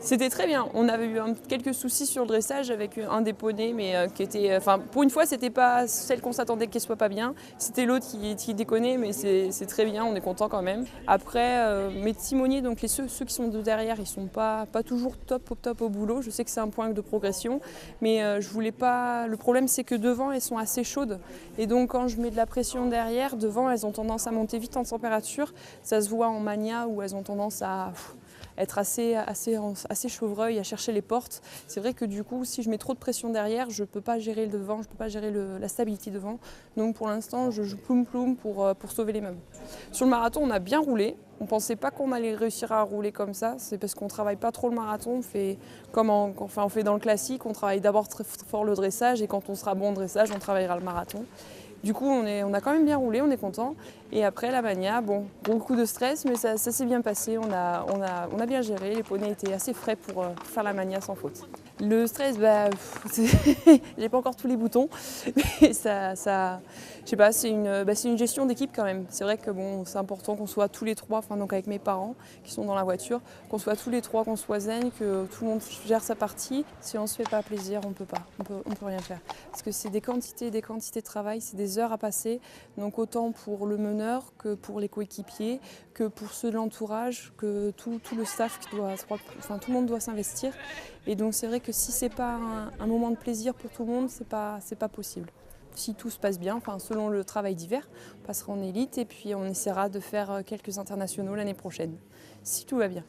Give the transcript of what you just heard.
C'était très bien. On avait eu quelques soucis sur le dressage avec un des poneys, mais qui était, pour une fois, c'était pas celle qu'on s'attendait qu'elle soit pas bien. C'était l'autre qui déconnait, mais c'est très bien. On est content quand même. Après, mes timoniers, donc ceux qui sont de derrière, ils sont pas toujours top au boulot. Je sais que c'est un point de progression, mais je voulais pas. Le problème, c'est que devant, elles sont assez chaudes, et donc quand je mets de la pression derrière, devant, elles ont tendance à monter vite en température. Ça se voit en mania où elles ont tendance à être assez chevreuil, à chercher les portes. C'est vrai que du coup, si je mets trop de pression derrière, je ne peux pas gérer le devant, je ne peux pas gérer la stabilité devant. Donc pour l'instant, je joue ploum-ploum pour sauver les meubles. Sur le marathon, on a bien roulé. On ne pensait pas qu'on allait réussir à rouler comme ça. C'est parce qu'on ne travaille pas trop le marathon. On fait comme on fait dans le classique. On travaille d'abord très fort le dressage, et quand on sera bon au dressage, on travaillera le marathon. Du coup, on a quand même bien roulé, on est content. Et après, la mania, bon, beaucoup de stress, mais ça s'est bien passé. On a bien géré. Les poneys étaient assez frais pour faire la mania sans faute. Le stress, j'ai pas encore tous les boutons, mais je sais pas, c'est une gestion d'équipe quand même. C'est vrai que bon, c'est important qu'on soit tous les trois, donc avec mes parents qui sont dans la voiture, qu'on soit tous les trois, qu'on soit zen, que tout le monde gère sa partie. Si on se fait pas plaisir, on peut rien faire. Parce que c'est des quantités de travail, c'est des heures à passer, donc autant pour le meneur que pour les coéquipiers, que pour ceux de l'entourage, que tout le staff tout le monde doit s'investir. Et donc c'est vrai que si c'est pas un moment de plaisir pour tout le monde, c'est pas possible. Si tout se passe bien, selon le travail d'hiver, on passera en élite et puis on essaiera de faire quelques internationaux l'année prochaine, si tout va bien.